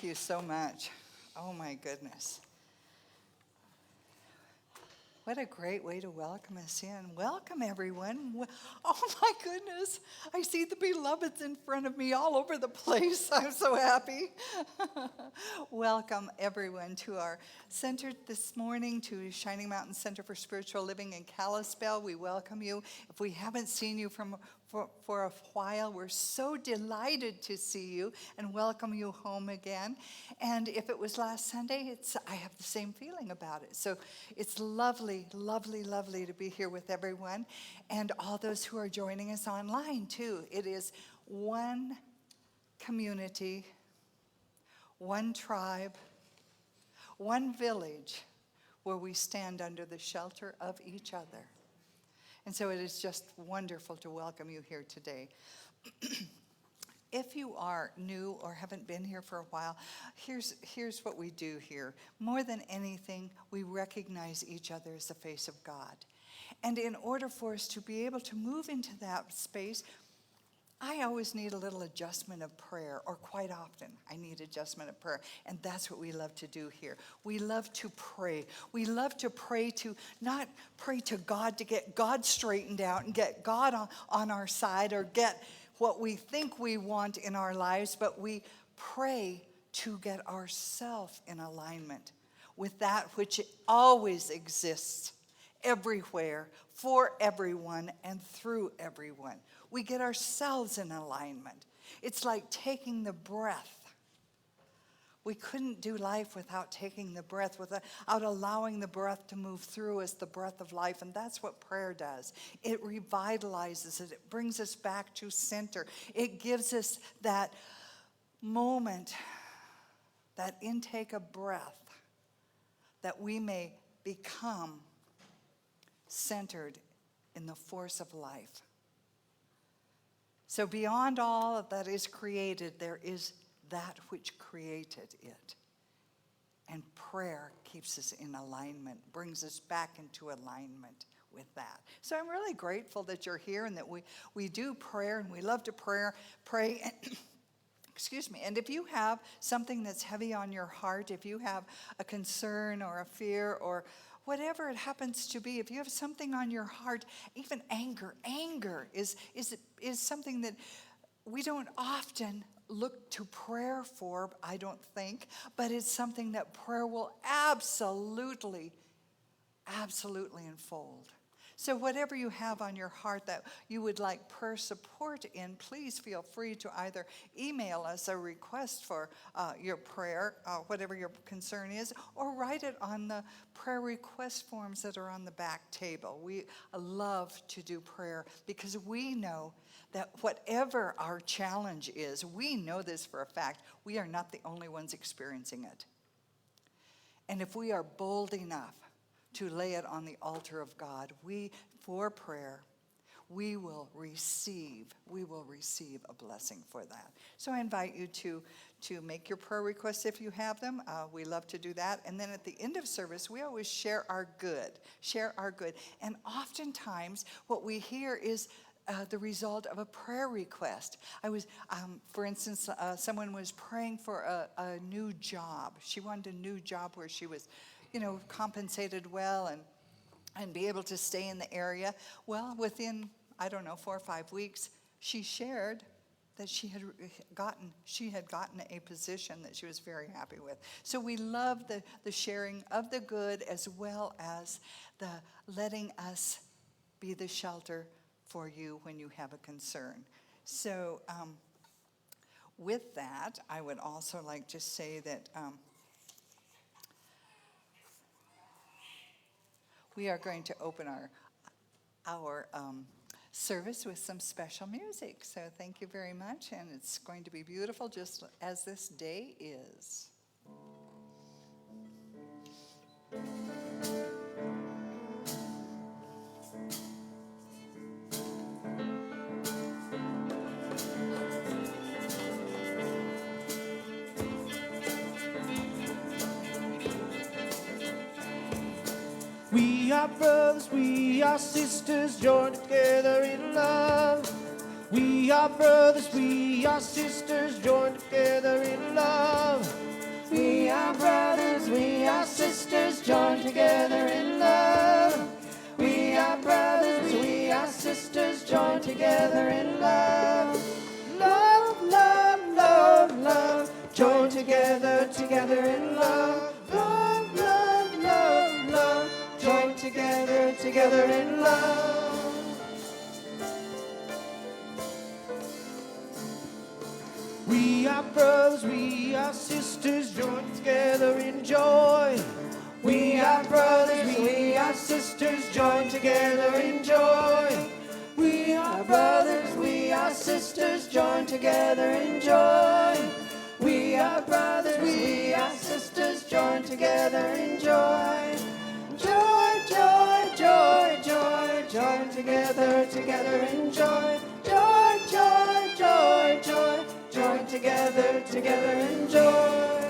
Thank you so much. Oh my goodness. What a great way to welcome us in. Welcome, everyone. Oh my goodness. I see the beloveds in front of me all over the place. I'm so happy. Welcome, everyone, to our center this morning, to Shining Mountain Center for Spiritual Living in Kalispell. We welcome you. If we haven't seen you for a while, we're so delighted to see you and welcome you home again. And if it was last Sunday, I have the same feeling about it. So it's lovely, lovely, lovely to be here with everyone and all those who are joining us online too. It is one community, one tribe, one village where we stand under the shelter of each other. And so it is just wonderful to welcome you here today. If you are new or haven't been here for a while, here's what we do here. More than anything, we recognize each other as the face of God. And in order for us to be able to move into that space, I always need a little adjustment of prayer, or quite often I need adjustment of prayer, and that's what we love to do here. We love to pray. We love to pray to, not pray to God to get God straightened out and get God on our side or get what we think we want in our lives, but we pray to get ourselves in alignment with that which always exists everywhere, for everyone, and through everyone. We get ourselves in alignment. It's like taking the breath. We couldn't do life without taking the breath, without allowing the breath to move through us, the breath of life. And that's what prayer does. It revitalizes us. It brings us back to center. It gives us that moment, that intake of breath, that we may become centered in the force of life. So beyond all that is created, there is that which created it. And prayer keeps us in alignment, brings us back into alignment with that. So I'm really grateful that you're here and that we do prayer, and we love to pray. And excuse me. And if you have something that's heavy on your heart, if you have a concern or a fear or whatever it happens to be, if you have something on your heart, even anger is something that we don't often look to prayer for, I don't think, but it's something that prayer will absolutely unfold. So whatever you have on your heart that you would like prayer support in, please feel free to either email us a request for your prayer, whatever your concern is, or write it on the prayer request forms that are on the back table. We love to do prayer because we know that whatever our challenge is, we know this for a fact, we are not the only ones experiencing it. And if we are bold enough to lay it on the altar of God, for prayer, we will receive a blessing for that. So I invite you to make your prayer requests if you have them. We love to do that. And then at the end of service, we always share our good. And oftentimes what we hear is the result of a prayer request. For instance, someone was praying for a new job. She wanted a new job where she was compensated well and be able to stay in the area. Well, within, 4 or 5 weeks, she shared that she had gotten a position that she was very happy with. So we love the sharing of the good as well as the letting us be the shelter for you when you have a concern. So with that, I would also like to say that we are going to open our service with some special music. So thank you very much, and it's going to be beautiful just as this day is. We are brothers, we are sisters, joined together in love. We are brothers, we are sisters, joined together in love. We are brothers, we are sisters, joined together in love. We are brothers, we are sisters, joined together in love. Love, love, love, love, joined together, together in love. Love, love, love, love, joined together, together in love. We are brothers, we are sisters, joined together in joy. We are brothers, we are sisters, joined together in joy. We are brothers, we are sisters, joined together in joy. We are brothers, we are sisters, joined together in joy. Joy, joy, joy, joy, joined together, together in joy. Joy, joy, joy, joy, joined together, together in joy.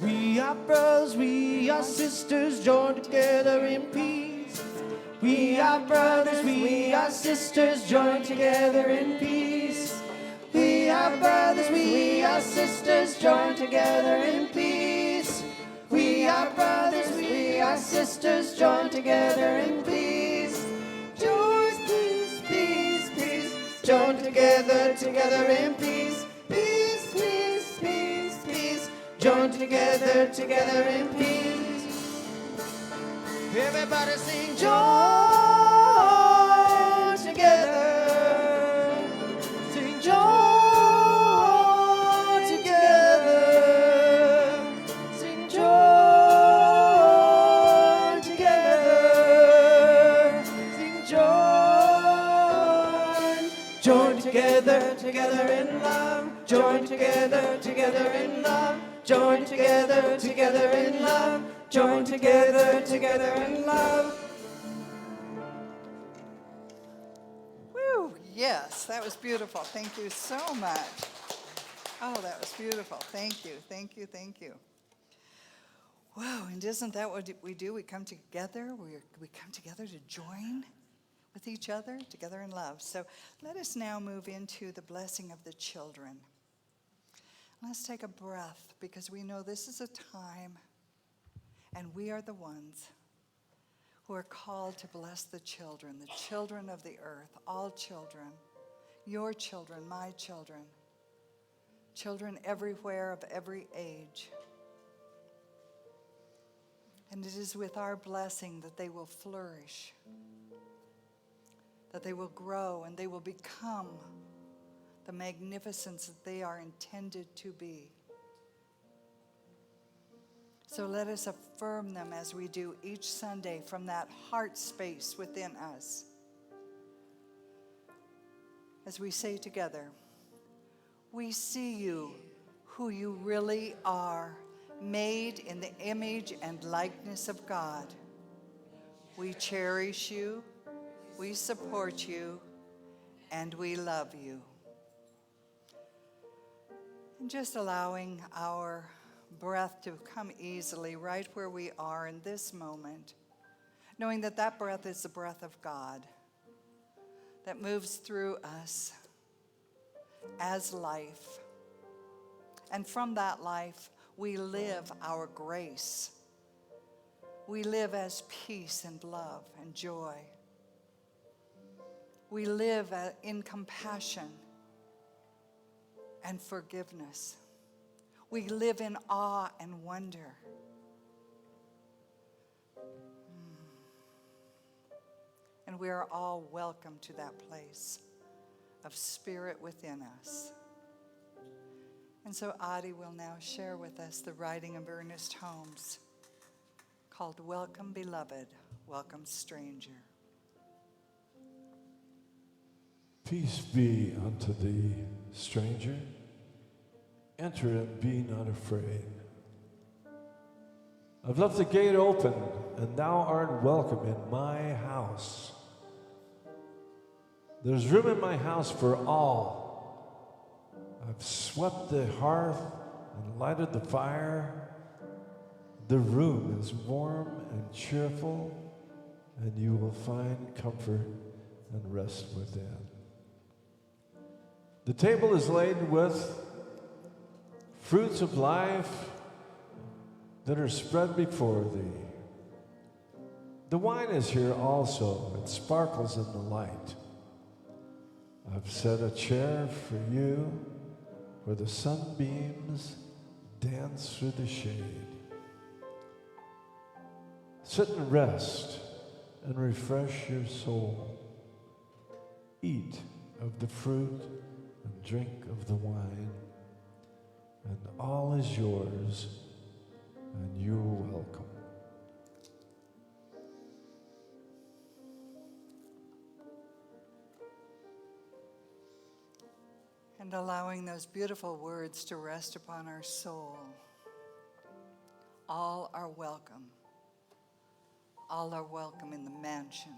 We are brothers, we are sisters, joined together in peace. We are brothers, we are sisters, joined together in peace. We are brothers, we are sisters, joined together in peace. We are brothers, we are sisters, joined together in peace. Joy, peace, peace, peace, joined together, together in peace. Peace, peace, peace, peace, joined together, together in peace. Everybody sing joy together. Sing joy together. Sing joy together. Sing joy. Join together, together in love. Join together, together in love. Join together, together in love. Join together, together in love. Woo, yes, that was beautiful. Thank you so much. Oh, that was beautiful. Thank you, thank you, thank you. Wow, and isn't that what we do? We come together, we come together to join with each other, together in love. So let us now move into the blessing of the children. Let's take a breath, because we know this is a time, and we are the ones who are called to bless the children of the earth, all children, your children, my children, children everywhere of every age. And it is with our blessing that they will flourish, that they will grow, and they will become the magnificence that they are intended to be. So let us affirm them as we do each Sunday from that heart space within us. As we say together, we see you, who you really are, made in the image and likeness of God. We cherish you, we support you, and we love you. And just allowing our breath to come easily right where we are in this moment, knowing that that breath is the breath of God that moves through us as life. And from that life, we live our grace. We live as peace and love and joy. We live in compassion and forgiveness. We live in awe and wonder. And we are all welcome to that place of spirit within us. And so Adi will now share with us the writing of Ernest Holmes called Welcome Beloved, Welcome Stranger. Peace be unto thee, stranger. Enter and be not afraid. I've left the gate open, and thou art welcome in my house. There's room in my house for all. I've swept the hearth and lighted the fire. The room is warm and cheerful, and you will find comfort and rest within. The table is laden with fruits of life that are spread before thee. The wine is here also. It sparkles in the light. I've set a chair for you where the sunbeams dance through the shade. Sit and rest and refresh your soul. Eat of the fruit and drink of the wine, and all is yours, and you're welcome. And allowing those beautiful words to rest upon our soul. All are welcome. All are welcome in the mansion.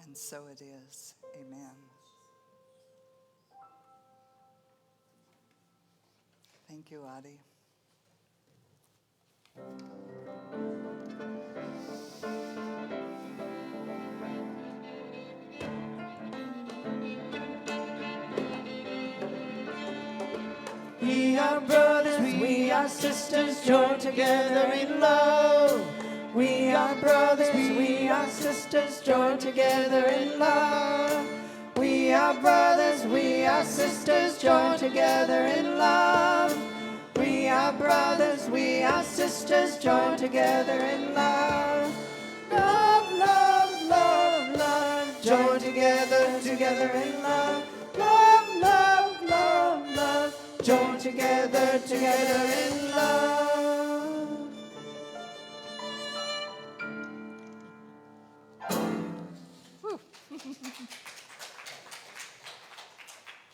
And so it is. Amen. Thank you, Adi. We are brothers, we are sisters, joined together in love. We are brothers, we are sisters, joined together in love. We are brothers, we are sisters, joined together in love. We are brothers, we are sisters, joined together in love. Love, love, love, love, joined together, together in love. Love, love, love, love, joined together, together in love.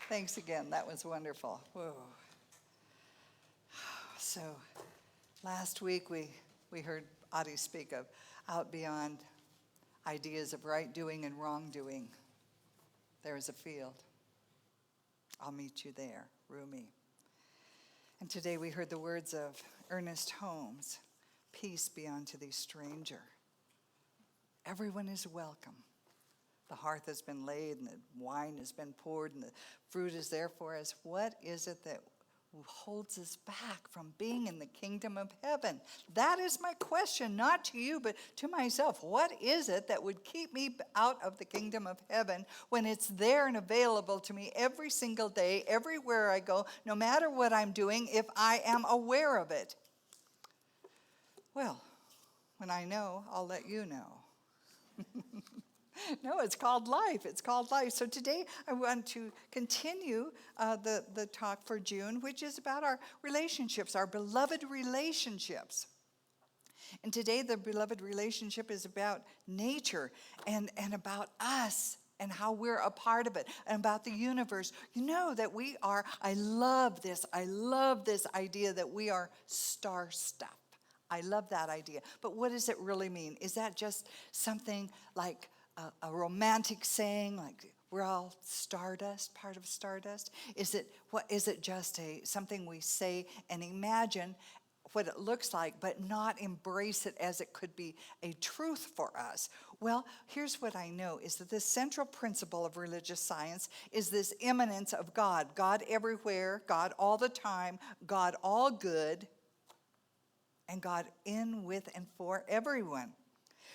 Thanks again. That was wonderful. Whoa. So last week we heard Adi speak of out beyond ideas of right doing and wrong doing. There is a field. I'll meet you there, Rumi. And today we heard the words of Ernest Holmes, peace be unto thee, stranger. Everyone is welcome. The hearth has been laid and the wine has been poured and the fruit is there for us. What is it that holds us back from being in the kingdom of heaven? That is my question, not to you, but to myself. What is it that would keep me out of the kingdom of heaven when it's there and available to me every single day, everywhere I go, no matter what I'm doing, if I am aware of it? Well, when I know, I'll let you know. No, it's called life. It's called life. So today I want to continue the talk for June, which is about our relationships, our beloved relationships. And today the beloved relationship is about nature and about us and how we're a part of it, and about the universe. You know that we are, I love this idea that we are star stuff. I love that idea. But what does it really mean? Is that just something like a romantic saying, like we're all stardust, part of stardust? Is it just something we say and imagine what it looks like, but not embrace it as it could be a truth for us? Well, here's what I know, is that the central principle of religious science is this immanence of God. God everywhere, God all the time, God all good, and God in, with, and for everyone.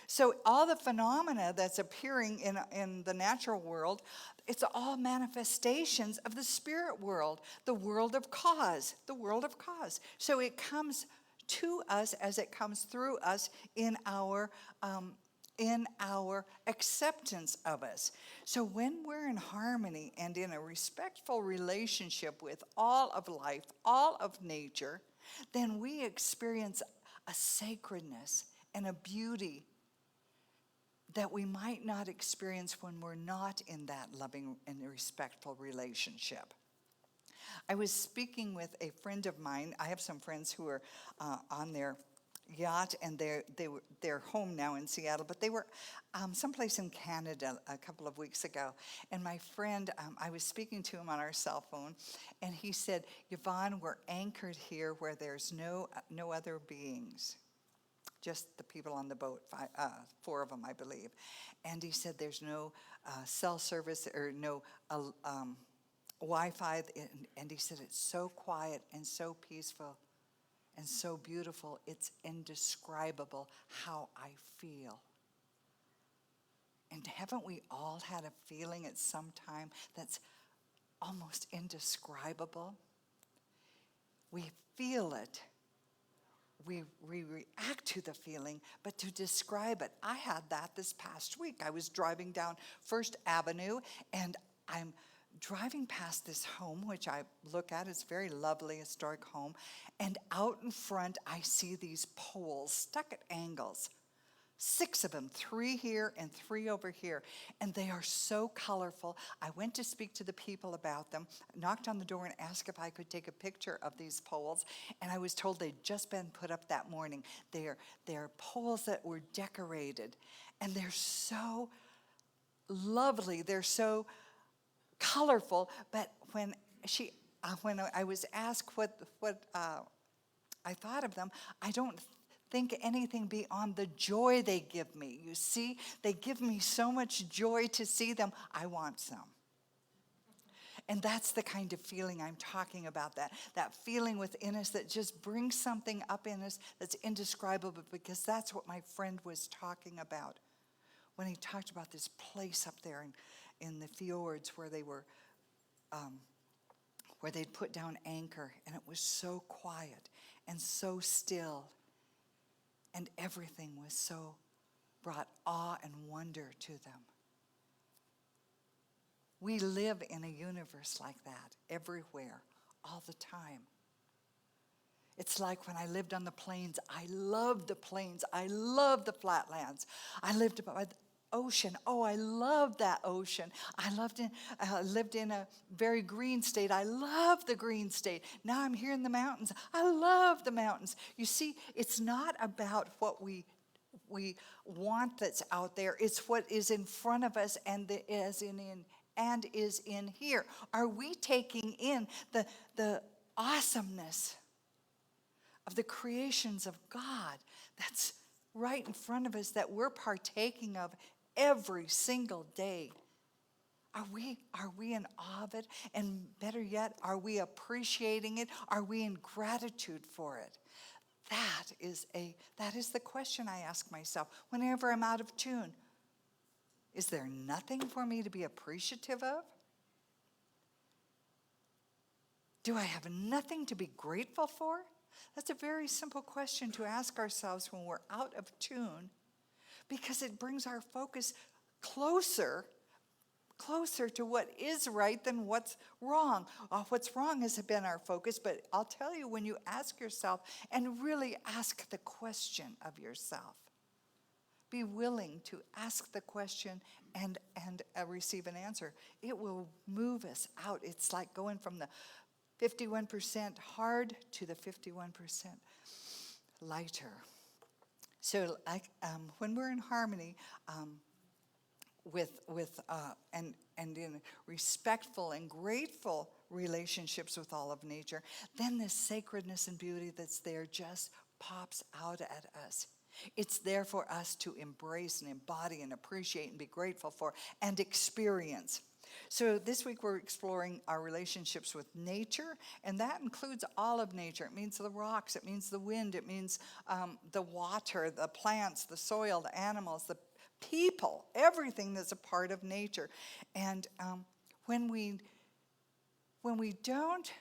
So all the phenomena that's appearing in the natural world, it's all manifestations of the spirit world, the world of cause, the world of cause. So it comes to us as it comes through us in our acceptance of us. So when we're in harmony and in a respectful relationship with all of life, all of nature, then we experience a sacredness and a beauty that we might not experience when we're not in that loving and respectful relationship. I was speaking with a friend of mine. I have some friends who are on their yacht, and they're home now in Seattle, but they were someplace in Canada a couple of weeks ago. And my friend, I was speaking to him on our cell phone, and he said, Yvonne, we're anchored here where there's no other beings. Just the people on the boat, four of them, I believe. And he said there's no cell service or no Wi-Fi. And he said it's so quiet and so peaceful and so beautiful. It's indescribable how I feel. And haven't we all had a feeling at some time that's almost indescribable? We feel it. We react to the feeling, but to describe it, I had that this past week. I was driving down First Avenue, and I'm driving past this home, which I look at. It's a very lovely, historic home. And out in front, I see these poles stuck at angles. 6 of them, 3 here and 3 over here. And they are so colorful. I went to speak to the people about them, knocked on the door and asked if I could take a picture of these poles. And I was told they'd just been put up that morning. They're poles that were decorated. And they're so lovely. They're so colorful. But when I was asked what I thought of them, I don't think anything beyond the joy they give me. You see, they give me so much joy to see them. I want some. And that's the kind of feeling I'm talking about, that feeling within us that just brings something up in us that's indescribable, because that's what my friend was talking about when he talked about this place up there in the fjords where they were, where they'd put down anchor, and it was so quiet and so still. And everything was so brought awe and wonder to them. We live in a universe like that everywhere, all the time. It's like when I lived on the plains. I loved the plains. I loved the flatlands. I lived by the ocean. Oh, I loved that ocean. I lived in a very green state. I love the green state. Now I'm here in the mountains. I love the mountains. You see, it's not about what we want that's out there. It's what is in front of us and is in here. Are we taking in the awesomeness of the creations of God that's right in front of us, that we're partaking of every single day? Are we in awe of it? And better yet, are we appreciating it? Are we in gratitude for it? That is the question I ask myself whenever I'm out of tune. Is there nothing for me to be appreciative of? Do I have nothing to be grateful for? That's a very simple question to ask ourselves when we're out of tune, because it brings our focus closer to what is right than what's wrong. What's wrong has been our focus, but I'll tell you, when you ask yourself and really ask the question of yourself, be willing to ask the question and receive an answer, it will move us out. It's like going from the 51% hard to the 51% lighter. So when we're in harmony and in respectful and grateful relationships with all of nature, then this sacredness and beauty that's there just pops out at us. It's there for us to embrace and embody and appreciate and be grateful for and experience. So this week we're exploring our relationships with nature, and that includes all of nature. It means the rocks, it means the wind, it means the water, the plants, the soil, the animals, the people, everything that's a part of nature. And when we don't,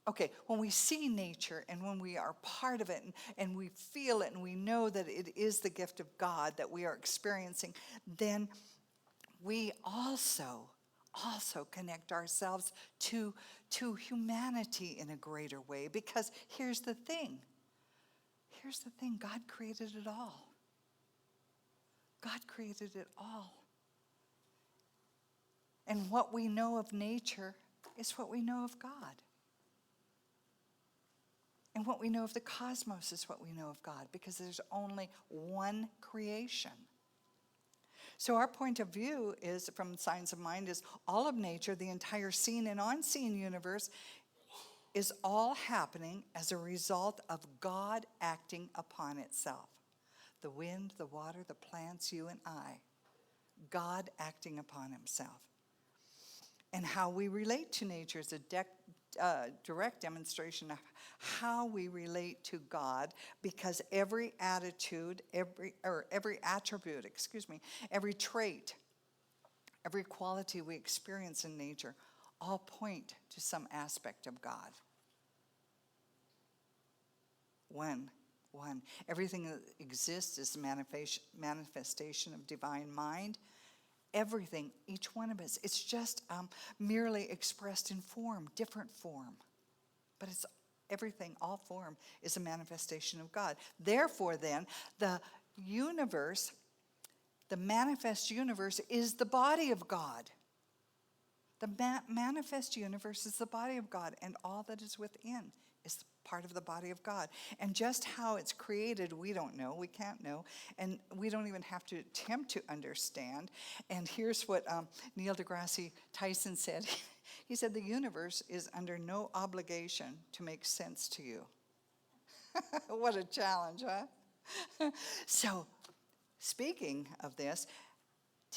okay, when we see nature and when we are part of it and we feel it and we know that it is the gift of God that we are experiencing, then we also connect ourselves to humanity in a greater way. Because here's the thing, God created it all. God created it all. And what we know of nature is what we know of God. And what we know of the cosmos is what we know of God, because there's only one creation. So our point of view is, from Science of Mind, is all of nature, the entire seen and unseen universe, is all happening as a result of God acting upon itself. The wind, the water, the plants, you and I. God acting upon himself. And how we relate to nature is a direct demonstration of how we relate to God, because every attitude, every attribute, every trait, every quality we experience in nature all point to some aspect of God. One. Everything that exists is a manifestation of divine mind. Everything, each one of us, it's just merely expressed in form, different form. But it's everything, all form, is a manifestation of God. Therefore, then, the universe, the manifest universe, is the body of God. The manifest universe is the body of God, and all that is within is part of the body of God. And just how it's created, we don't know, we can't know, and we don't even have to attempt to understand. And here's what Neil deGrasse Tyson said. He said, the universe is under no obligation to make sense to you. What a challenge, huh? So, speaking of this,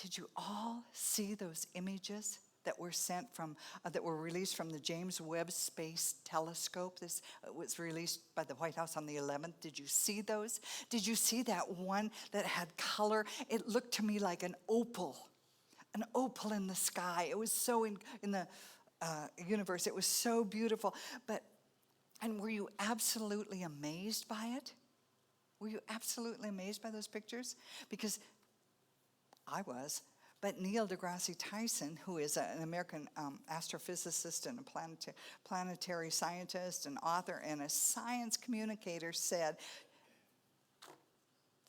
did you all see those images that were sent from, that were released from the James Webb Space Telescope? This was released by the White House on the 11th. Did you see those? Did you see that one that had color? It looked to me like an opal in the sky. It was so in the universe. It was so beautiful. And were you absolutely amazed by it? Were you absolutely amazed by those pictures? Because I was. But Neil deGrasse Tyson, who is an American astrophysicist and a planetary scientist, an author, and a science communicator, said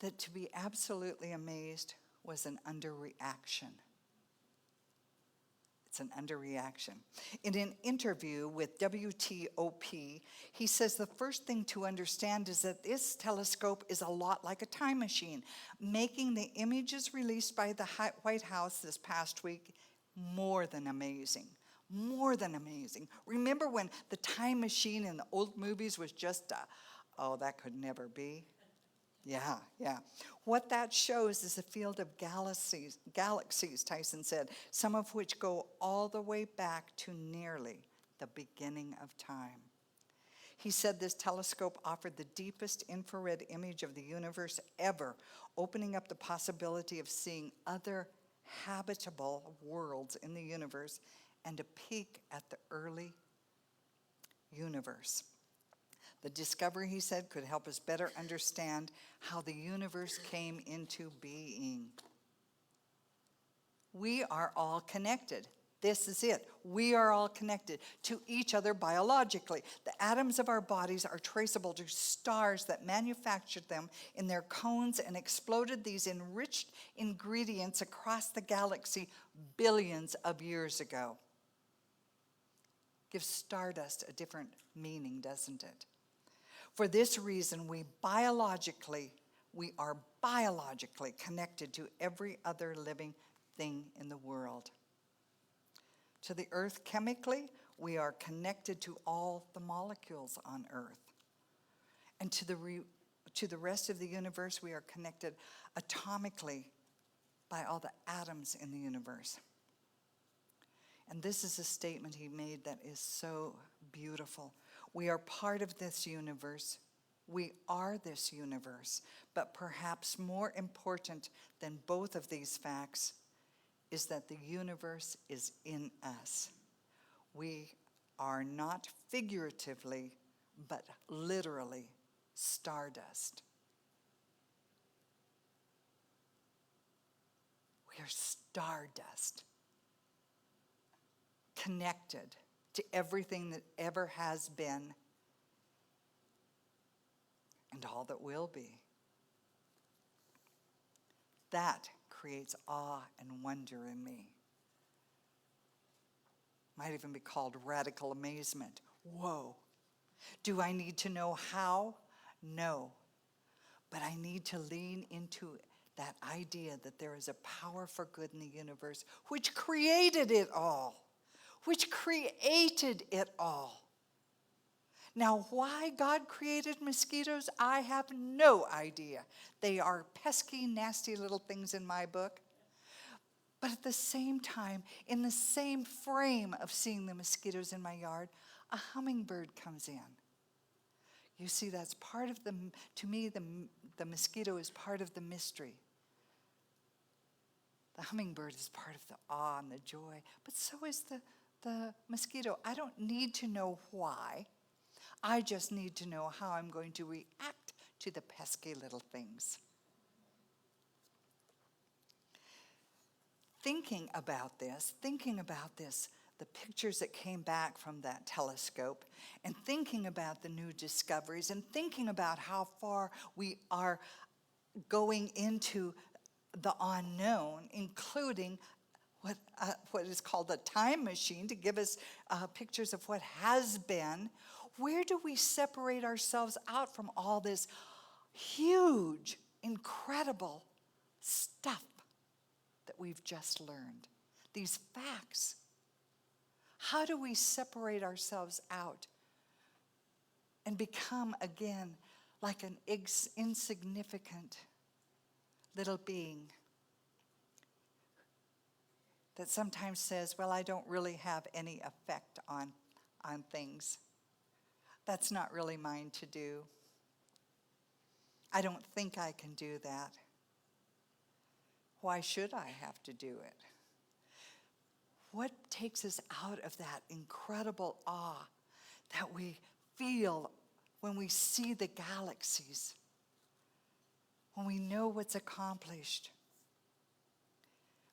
that to be absolutely amazed was an underreaction. It's an underreaction. In an interview with WTOP, he says the first thing to understand is that this telescope is a lot like a time machine, making the images released by the White House this past week more than amazing. More than amazing. Remember when the time machine in the old movies was just oh, that could never be? Yeah. What that shows is a field of galaxies, Tyson said, some of which go all the way back to nearly the beginning of time. He said this telescope offered the deepest infrared image of the universe ever, opening up the possibility of seeing other habitable worlds in the universe and a peek at the early universe. The discovery, he said, could help us better understand how the universe came into being. We are all connected. This is it. We are all connected to each other biologically. The atoms of our bodies are traceable to stars that manufactured them in their cones and exploded these enriched ingredients across the galaxy billions of years ago. Gives stardust a different meaning, doesn't it? For this reason, we are biologically connected to every other living thing in the world. To the earth, chemically, we are connected to all the molecules on earth. And to the rest of the universe, we are connected atomically by all the atoms in the universe. And this is a statement he made that is so beautiful. We are part of this universe. We are this universe. But perhaps more important than both of these facts is that the universe is in us. We are not figuratively, but literally stardust. We are stardust, connected to everything that ever has been and all that will be. That creates awe and wonder in me. Might even be called radical amazement. Whoa. Do I need to know how? No. But I need to lean into that idea that there is a power for good in the universe which created it all. Which created it all. Now, why God created mosquitoes, I have no idea. They are pesky, nasty little things in my book. But at the same time, in the same frame of seeing the mosquitoes in my yard, a hummingbird comes in. You see, that's part of to me, the mosquito is part of the mystery. The hummingbird is part of the awe and the joy, but so is the mosquito. I don't need to know why. I just need to know how I'm going to react to the pesky little things. Thinking about this, the pictures that came back from that telescope, and thinking about the new discoveries, and thinking about how far we are going into the unknown, including what is called a time machine to give us pictures of what has been. Where do we separate ourselves out from all this huge, incredible stuff that we've just learned? These facts. How do we separate ourselves out and become again like an insignificant little being that sometimes says, well, I don't really have any effect on things. That's not really mine to do. I don't think I can do that. Why should I have to do it? What takes us out of that incredible awe that we feel when we see the galaxies, when we know what's accomplished?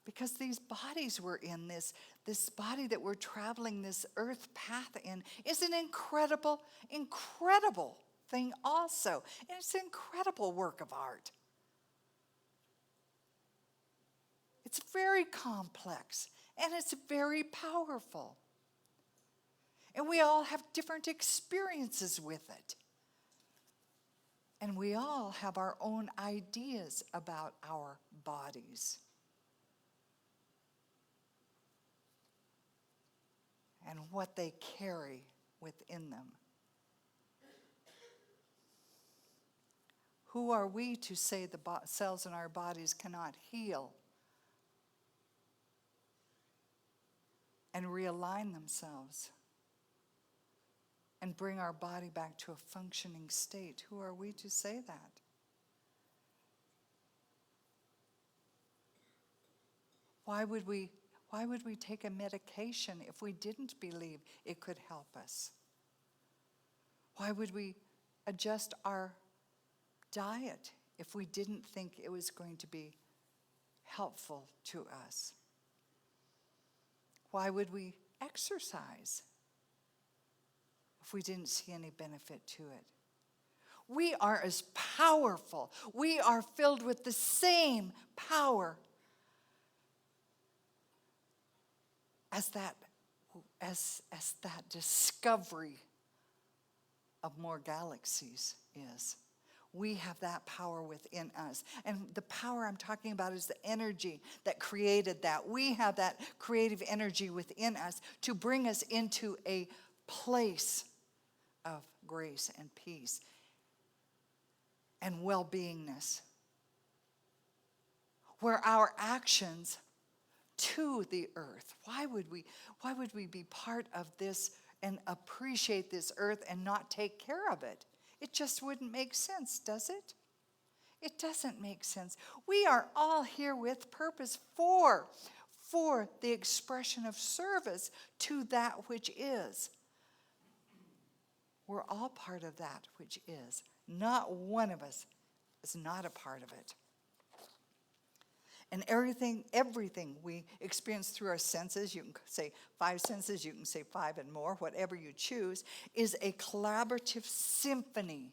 Because these bodies we're in, this body that we're traveling this earth path in, is an incredible, incredible thing also. And it's an incredible work of art. It's very complex and it's very powerful. And we all have different experiences with it. And we all have our own ideas about our bodies. And what they carry within them. Who are we to say the cells in our bodies cannot heal and realign themselves and bring our body back to a functioning state? Who are we to say that? Why would we take a medication if we didn't believe it could help us? Why would we adjust our diet if we didn't think it was going to be helpful to us? Why would we exercise if we didn't see any benefit to it? We are as powerful. We are filled with the same power as that discovery of more galaxies is. We have that power within us. And the power I'm talking about is the energy that created that. We have that creative energy within us to bring us into a place of grace and peace and well-beingness, where our actions to the earth. Why would we be part of this and appreciate this earth and not take care of it? It just wouldn't make sense, does it? It doesn't make sense. We are all here with purpose for the expression of service to that which is. We're all part of that which is. Not one of us is not a part of it. And everything we experience through our senses, you can say 5 senses, you can say 5 and more, whatever you choose, is a collaborative symphony,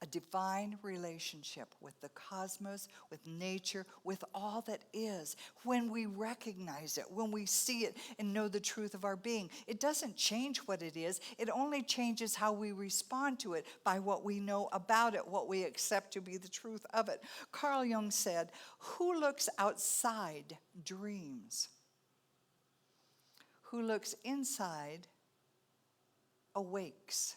a divine relationship with the cosmos, with nature, with all that is. When we recognize it, when we see it and know the truth of our being, it doesn't change what it is. It only changes how we respond to it by what we know about it, what we accept to be the truth of it. Carl Jung said, "Who looks outside dreams. Who looks inside awakes."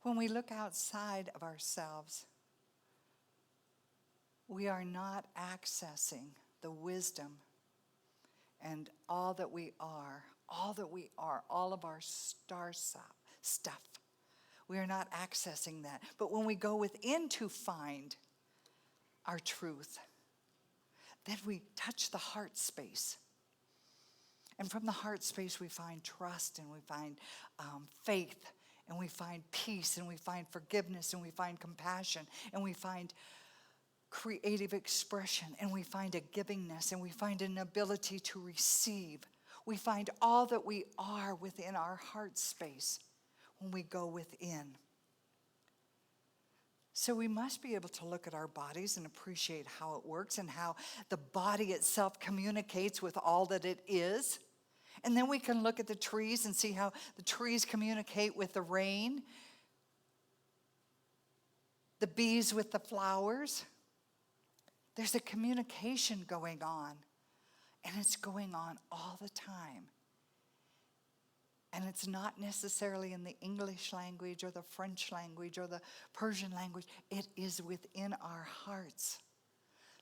When we look outside of ourselves, we are not accessing the wisdom and all that we are, all of our star stuff. We are not accessing that. But when we go within to find our truth, then we touch the heart space. And from the heart space, we find trust and we find faith. And we find peace, and we find forgiveness, and we find compassion, and we find creative expression, and we find a givingness, and we find an ability to receive. We find all that we are within our heart space when we go within. So we must be able to look at our bodies and appreciate how it works and how the body itself communicates with all that it is. And then we can look at the trees and see how the trees communicate with the rain, the bees with the flowers. There's a communication going on, and it's going on all the time. And it's not necessarily in the English language or the French language or the Persian language. It is within our hearts.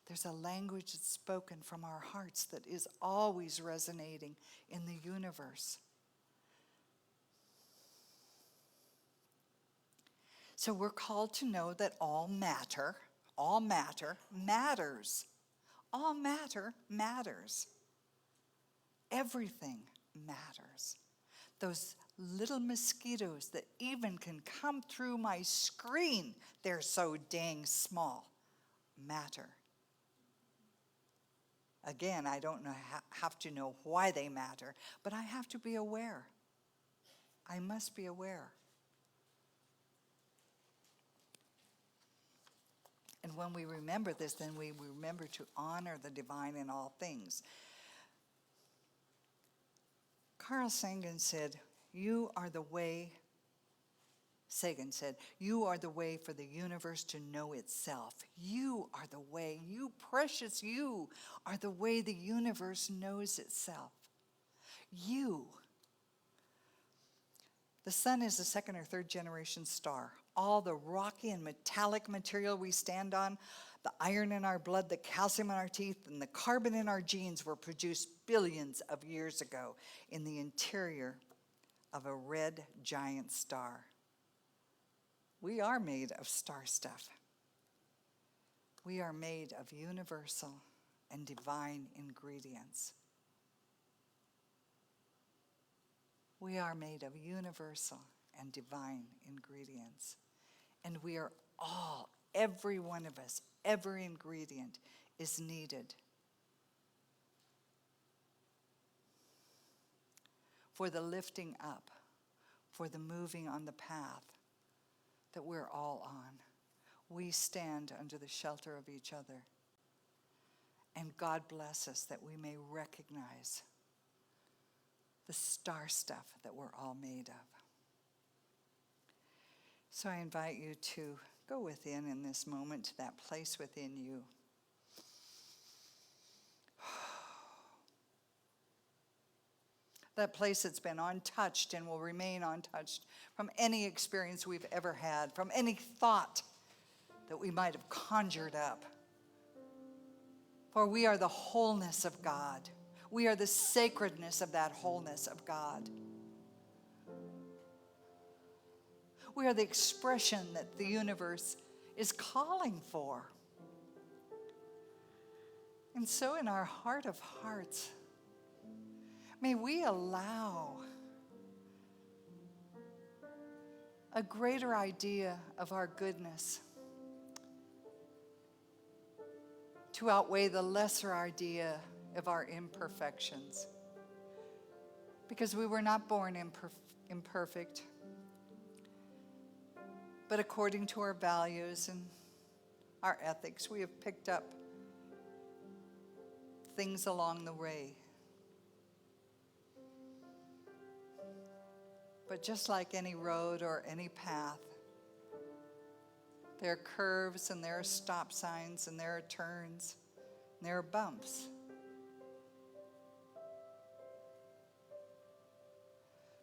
There's a language that's spoken from our hearts that is always resonating in the universe. So we're called to know that all matter matters. All matter matters. Everything matters. Those little mosquitoes that even can come through my screen, they're so dang small, matter. Again, I don't have to know why they matter, but I have to be aware. I must be aware. And when we remember this, then we remember to honor the divine in all things. Carl Sagan said, "You are the way for the universe to know itself. You are the way, you precious you are the way the universe knows itself. You." The sun is a 2nd or 3rd generation star. All the rocky and metallic material we stand on, the iron in our blood, the calcium in our teeth, and the carbon in our genes were produced billions of years ago in the interior of a red giant star. We are made of star stuff. We are made of universal and divine ingredients. We are made of universal and divine ingredients. And we are all, every one of us, every ingredient is needed for the lifting up, for the moving on the path that we're all on. We stand under the shelter of each other. And God bless us that we may recognize the star stuff that we're all made of. So I invite you to go within in this moment to that place within you. That place that's been untouched and will remain untouched from any experience we've ever had, from any thought that we might have conjured up. For we are the wholeness of God. We are the sacredness of that wholeness of God. We are the expression that the universe is calling for. And so in our heart of hearts, may we allow a greater idea of our goodness to outweigh the lesser idea of our imperfections. Because we were not born imperfect, but according to our values and our ethics, we have picked up things along the way. But just like any road or any path, there are curves and there are stop signs and there are turns and there are bumps.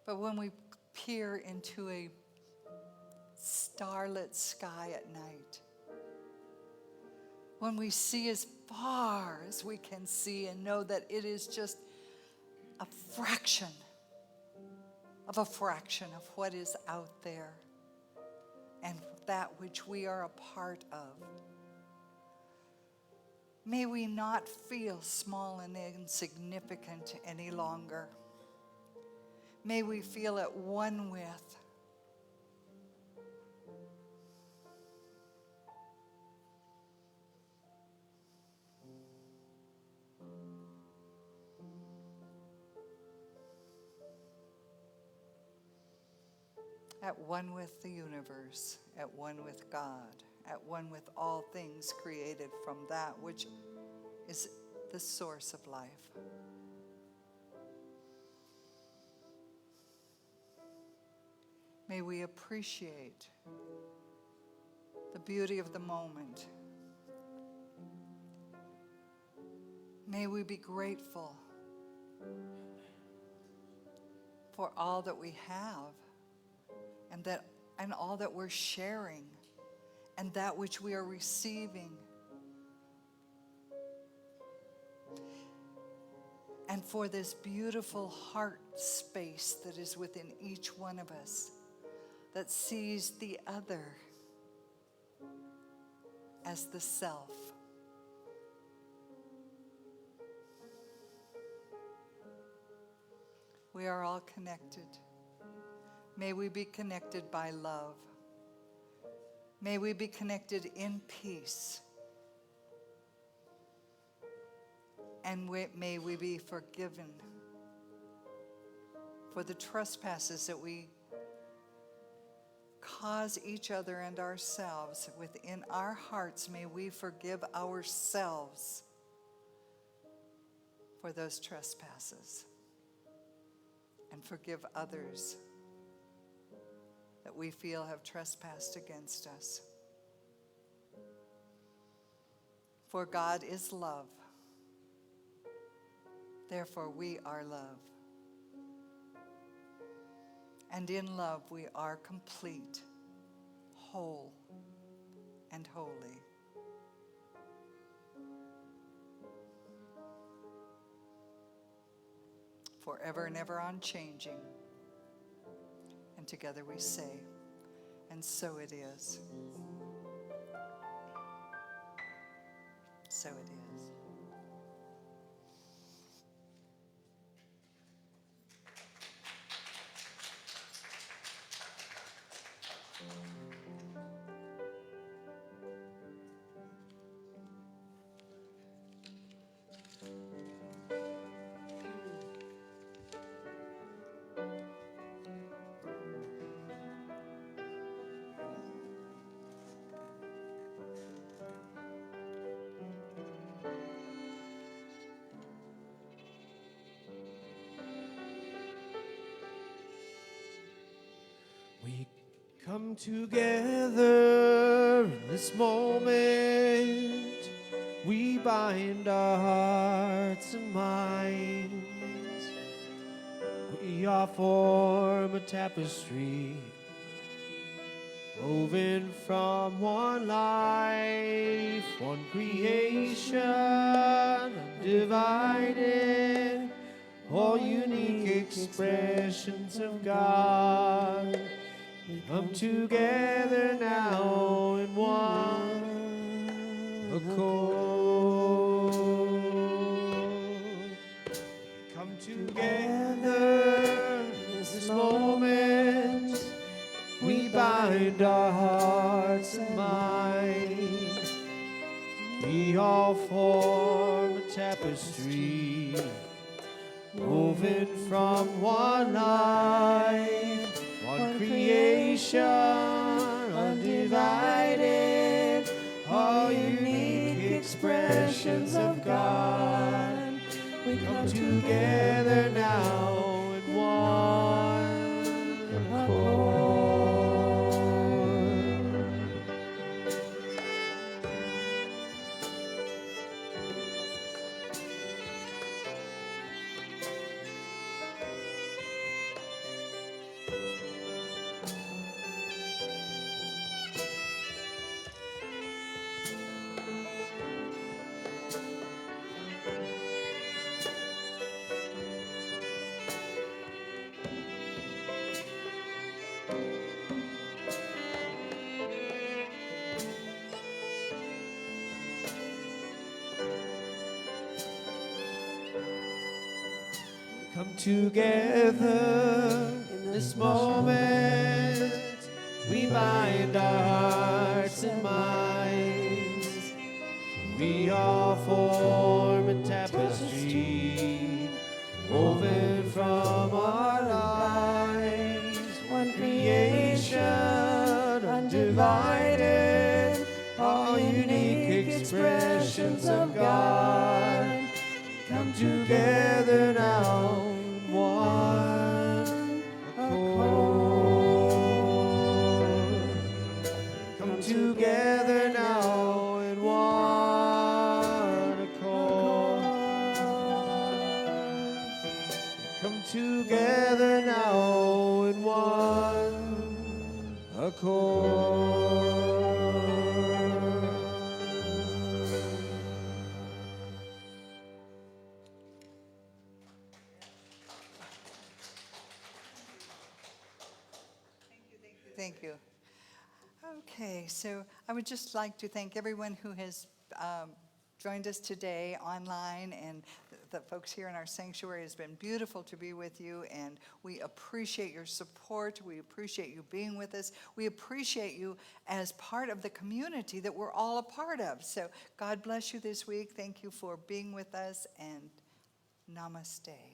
But when we peer into a starlit sky at night, when we see as far as we can see and know that it is just a fraction of what is out there and that which we are a part of, may we not feel small and insignificant any longer. May we feel at one with the universe, at one with God, at one with all things created from that which is the source of life. May we appreciate the beauty of the moment. May we be grateful for all that we have and all that we're sharing and that which we are receiving. And for this beautiful heart space that is within each one of us that sees the other as the self. We are all connected. May we be connected by love. May we be connected in peace. And may we be forgiven for the trespasses that we cause each other and ourselves. Within our hearts, may we forgive ourselves for those trespasses and forgive others that we feel have trespassed against us. For God is love. Therefore, we are love. And in love, we are complete, whole, and holy. Forever and ever unchanging. And together we say, and so it is. So it is. We come together in this moment. We bind our hearts and minds. We are form a tapestry woven from one life, one creation, undivided, all unique expressions of God. We come together now in one accord. Come together in this moment. We bind our hearts and minds. We all form a tapestry woven from one life, one creation, undivided, all unique expressions of God. We come together now in one accord. Come together in this moment. We bind our hearts and minds. We all form a tapestry woven from our lives. One creation, undivided, all unique expressions of God. Come together now in one accord. Come together now in one accord. Come together now in one accord. Thank you. Okay, so I would just like to thank everyone who has joined us today online, and the folks here in our sanctuary. It's been beautiful to be with you, and we appreciate your support. We appreciate you being with us. We appreciate you as part of the community that we're all a part of. So God bless you this week. Thank you for being with us, and namaste.